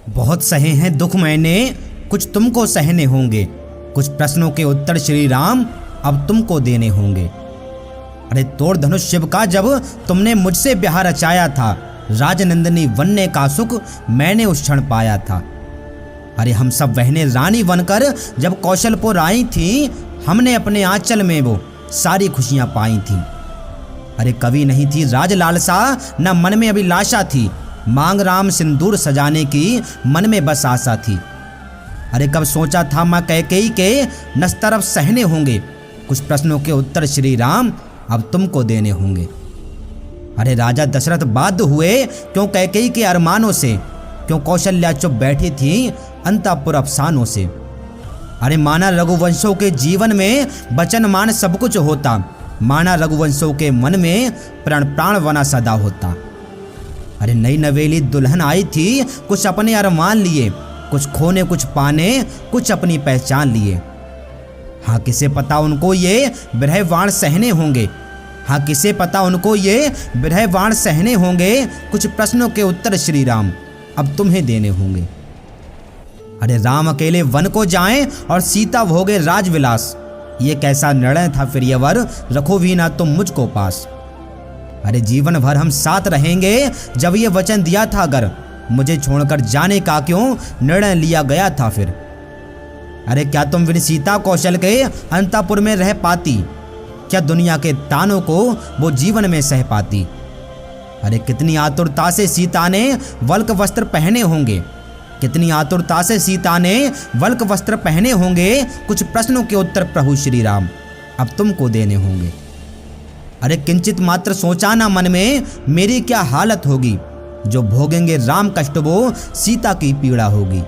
बहुत सहे हैं दुख मैंने, कुछ तुमको सहने होंगे। कुछ प्रश्नों के उत्तर श्री राम अब तुमको देने होंगे। अरे तोड़ धनुष शिव का जब तुमने मुझसे ब्याह रचाया था, राजनंदिनी बनने का सुख मैंने उस क्षण पाया था। अरे हम सब बहनें रानी बनकर जब कौशलपुर आई थी, हमने अपने आंचल में वो सारी खुशियां पाई थी। अरे कभी नहीं थी राज लालसा, न मन में अभिलाषा थी, मांग राम सिंदूर सजाने की मन में बस आशा थी। अरे कब सोचा था माँ कैकेयी के नस्तरफ सहने होंगे। कुछ प्रश्नों के उत्तर श्री राम अब तुमको देने होंगे। अरे राजा दशरथ बाध्य हुए क्यों कैकेयी के अरमानों से, क्यों कौशल्या चुप बैठी थी अंतःपुर अफसानों से। अरे माना रघुवंशों के जीवन में वचन मान सब कुछ होता, माना रघुवंशों के मन में प्राण प्राण बना सदा होता। अरे नई नवेली दुल्हन आई थी कुछ अपने अरमान लिए, कुछ खोने कुछ पाने कुछ अपनी पहचान लिए। हाँ किसे पता उनको ये विरह वाण सहने होंगे, हाँ किसे पता उनको ये विरह वाण सहने होंगे। कुछ प्रश्नों के उत्तर श्री राम अब तुम्हें देने होंगे। अरे राम अकेले वन को जाएं और सीता भोगे राजविलास, ये कैसा निर्णय था फिर ये वर, रखो भी ना तुम मुझको पास। अरे जीवन भर हम साथ रहेंगे जब ये वचन दिया था, अगर मुझे छोड़कर जाने का क्यों निर्णय लिया गया था फिर। अरे क्या तुम बिन सीता कौशल के अंतःपुर में रह पाती, क्या दुनिया के तानों को वो जीवन में सह पाती। अरे कितनी आतुरता से सीता ने वल्क वस्त्र पहने होंगे, कितनी आतुरता से सीता ने वल्क वस्त्र पहने होंगे। कुछ प्रश्नों के उत्तर प्रभु श्री राम अब तुमको देने होंगे। अरे किंचित मात्र सोचा ना मन में मेरी क्या हालत होगी, जो भोगेंगे राम कष्ट वो सीता की पीड़ा होगी।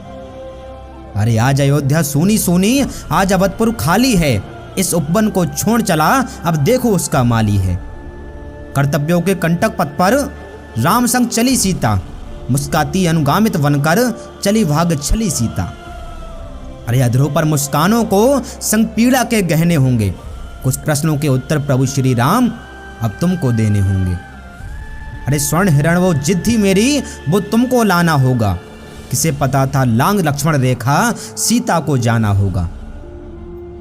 अरे आज अयोध्या सूनी सूनी, आज अवधपुर खाली है, इस उपवन को छोड़ चला अब देखो उसका माली है। कर्तव्यों के कंटक पथ पर राम संग चली सीता, मुस्काती अनुगामित बनकर चली भाग छली सीता। अरे अधरों पर मुस्कानों को संग पीड़ा के गहने होंगे। कुछ प्रश्नों के उत्तर प्रभु श्री राम अब तुमको देने होंगे। अरे स्वर्ण हिरण वो जिद थी मेरी, वो तुमको लाना होगा, किसे पता था लांग लक्ष्मण रेखा सीता को जाना होगा।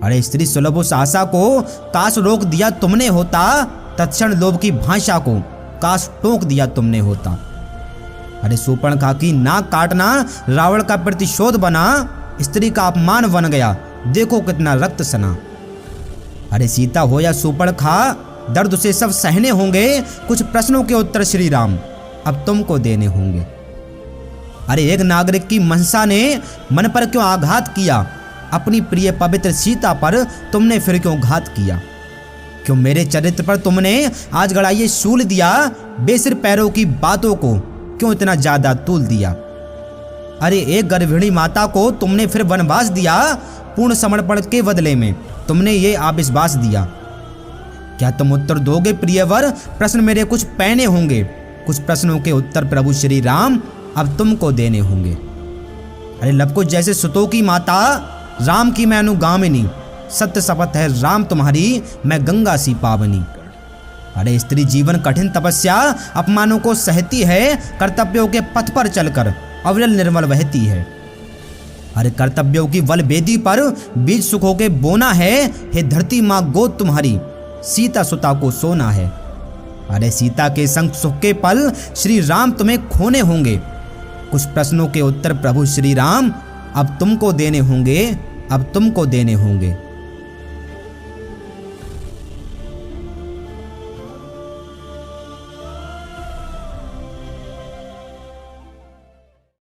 अरे स्त्री सुलभ उस आशा को काश रोक दिया तुमने होता, तत्क्षण लोभ की भाषा को काश टोक दिया तुमने होता। अरे सूर्पणखा की नाक काटना रावण का प्रतिशोध बना, स्त्री का अपमान बन गया देखो कितना रक्त सना। अरे सीता हो या सूर्पणखा दर्द से सब सहने होंगे। कुछ प्रश्नों के उत्तर श्री राम अब तुमको देने होंगे। अरे एक नागरिक की मनसा ने मन पर क्यों आघात किया, अपनी प्रिय पवित्र सीता पर तुमने फिर क्यों घात किया। क्यों मेरे चरित्र पर तुमने आज गड़ाइए शूल दिया, बेसिर पैरों की बातों को क्यों इतना ज्यादा तूल दिया। अरे एक गर्भिणी माता को तुमने फिर वनवास दिया, पूर्ण समर्पण के बदले में तुमने ये आविश्वास दिया। क्या तुम उत्तर दोगे प्रियवर, प्रश्न मेरे कुछ पैने होंगे। कुछ प्रश्नों के उत्तर प्रभु श्री राम अब तुमको देने होंगे। अरे लवकुश जैसे सुतों की माता, राम की मैं अनुगामिनी, सत्य शपथ है राम तुम्हारी मैं गंगा सी पावनी। अरे स्त्री जीवन कठिन तपस्या अपमानों को सहती है, कर्तव्यों के पथ पर चलकर अविरल निर्मल बहती है। अरे कर्तव्यों की बल बेदी पर बीज सुखों के बोना है, हे धरती माँ गोद तुम्हारी सीता सुता को सोना है। अरे सीता के संग सुख के पल श्री राम तुम्हें खोने होंगे। कुछ प्रश्नों के उत्तर प्रभु श्री राम अब तुमको देने होंगे, अब तुमको देने होंगे।